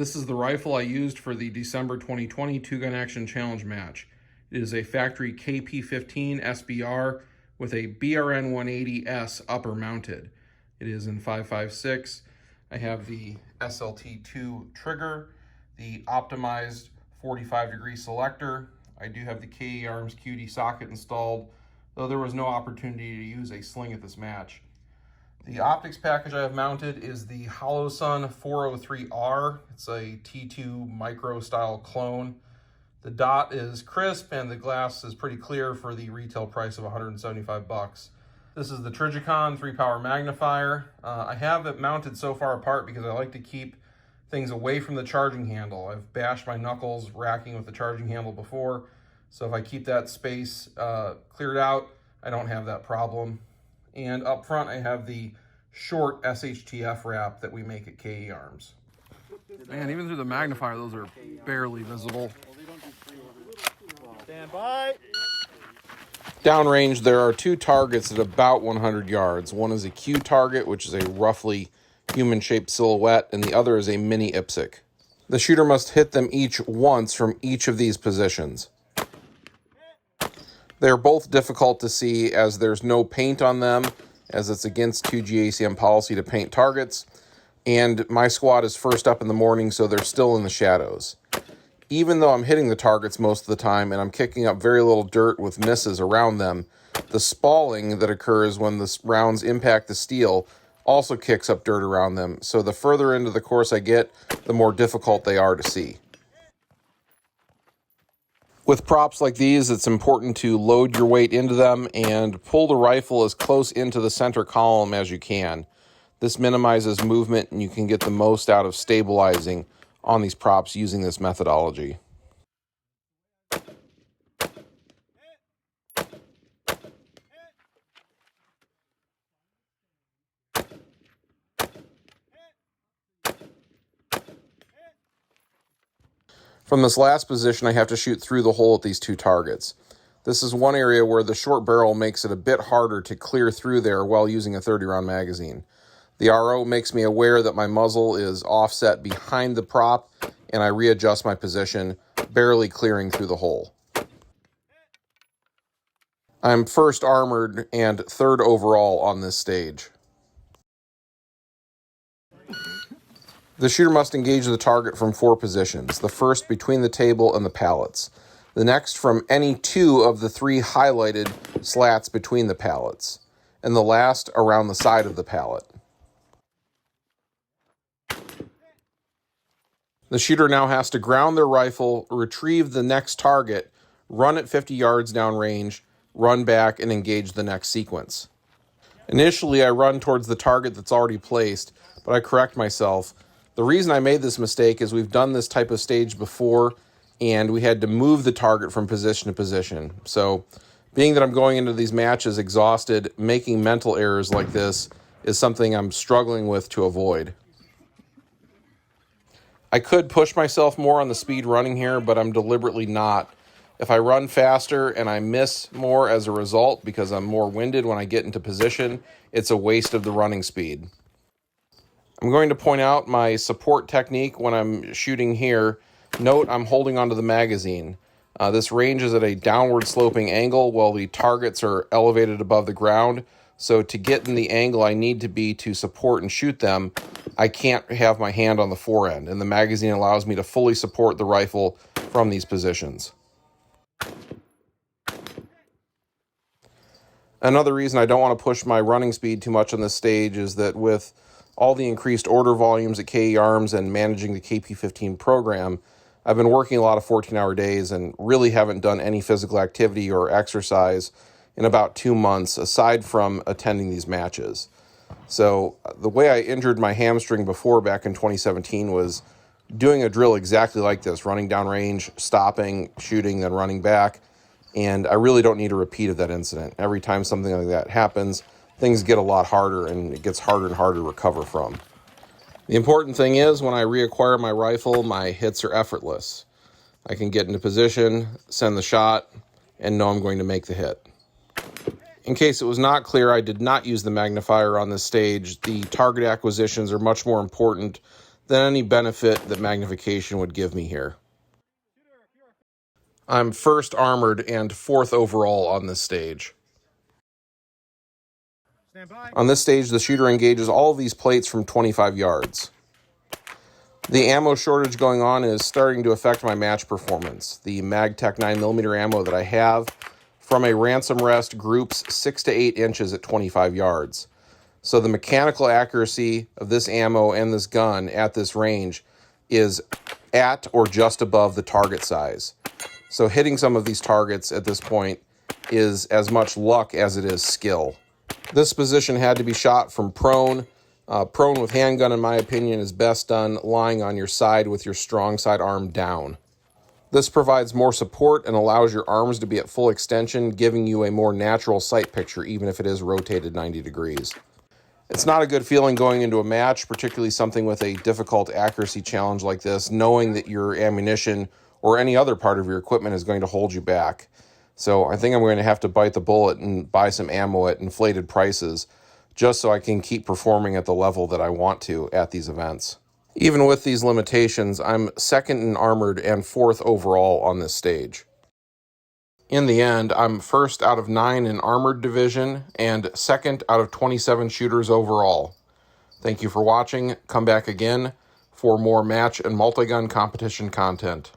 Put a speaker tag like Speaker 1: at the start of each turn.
Speaker 1: This is the rifle I used for the December 2020 Two-Gun Action Challenge match. It is a factory KP15 SBR with a BRN 180S upper mounted. It is in 5.56. I have the SLT2 trigger, the optimized 45-degree selector. I do have the KE Arms QD socket installed, though there was no opportunity to use a sling at this match. The optics package I have mounted is the Holosun 403R. It's a T2 micro style clone. The dot is crisp and the glass is pretty clear for the retail price of 175 bucks. This is the Trijicon 3-power magnifier. I have it mounted so far apart because I like to keep things away from the charging handle. I've bashed my knuckles racking with the charging handle before, so if I keep that space cleared out, I don't have that problem. And up front, I have the short SHTF wrap that we make at KE Arms.
Speaker 2: Man, even through the magnifier, those are barely visible.
Speaker 3: Stand by.
Speaker 1: Downrange, there are two targets at about 100 yards. One is a Q target, which is a roughly human-shaped silhouette, and the other is a mini IPSC. The shooter must hit them each once from each of these positions. They're both difficult to see as there's no paint on them, as it's against 2G ACM policy to paint targets, and my squad is first up in the morning, so they're still in the shadows. Even though I'm hitting the targets most of the time and I'm kicking up very little dirt with misses around them, the spalling that occurs when the rounds impact the steel also kicks up dirt around them, so the further into the course I get, the more difficult they are to see. With props like these, it's important to load your weight into them and pull the rifle as close into the center column as you can. This minimizes movement and you can get the most out of stabilizing on these props using this methodology. From this last position, I have to shoot through the hole at these two targets. This is one area where the short barrel makes it a bit harder to clear through there while using a 30-round magazine. The RO makes me aware that my muzzle is offset behind the prop, and I readjust my position, barely clearing through the hole. I'm first armored and third overall on this stage. The shooter must engage the target from 4 positions, the first between the table and the pallets, the next from any 2 of the 3 highlighted slats between the pallets, and the last around the side of the pallet. The shooter now has to ground their rifle, retrieve the next target, run at 50 yards downrange, run back, and engage the next sequence. Initially, I run towards the target that's already placed, but I correct myself. The reason I made this mistake is we've done this type of stage before, and we had to move the target from position to position. So, being that I'm going into these matches exhausted, making mental errors like this is something I'm struggling with to avoid. I could push myself more on the speed running here, but I'm deliberately not. If I run faster and I miss more as a result because I'm more winded when I get into position, it's a waste of the running speed. I'm going to point out my support technique when I'm shooting here. Note I'm holding onto the magazine. This range is at a downward sloping angle while the targets are elevated above the ground. So to get in the angle I need to be to support and shoot them, I can't have my hand on the forend, and the magazine allows me to fully support the rifle from these positions. Another reason I don't want to push my running speed too much on this stage is that with all the increased order volumes at KE Arms and managing the KP15 program, I've been working a lot of 14-hour days and really haven't done any physical activity or exercise in about 2 months, aside from attending these matches. So the way I injured my hamstring before back in 2017 was doing a drill exactly like this, running downrange, stopping, shooting, then running back. And I really don't need a repeat of that incident. Every time something like that happens, things get a lot harder and it gets harder and harder to recover from. The important thing is when I reacquire my rifle, my hits are effortless. I can get into position, send the shot, and know I'm going to make the hit. In case it was not clear, I did not use the magnifier on this stage. The target acquisitions are much more important than any benefit that magnification would give me here. I'm first armored and 4th overall on this stage. On this stage, the shooter engages all of these plates from 25 yards. The ammo shortage going on is starting to affect my match performance. The Magtech 9mm ammo that I have from a ransom rest groups 6 to 8 inches at 25 yards. So the mechanical accuracy of this ammo and this gun at this range is at or just above the target size. So hitting some of these targets at this point is as much luck as it is skill. This position had to be shot from prone. Prone with handgun, in my opinion, is best done lying on your side with your strong side arm down. This provides more support and allows your arms to be at full extension, giving you a more natural sight picture, even if it is rotated 90 degrees. It's not a good feeling going into a match, particularly something with a difficult accuracy challenge like this, knowing that your ammunition or any other part of your equipment is going to hold you back. So I think I'm going to have to bite the bullet and buy some ammo at inflated prices, just so I can keep performing at the level that I want to at these events. Even with these limitations, I'm 2nd in armored and 4th overall on this stage. In the end, I'm 1st out of 9 in armored division and 2nd out of 27 shooters overall. Thank you for watching. Come back again for more match and multi-gun competition content.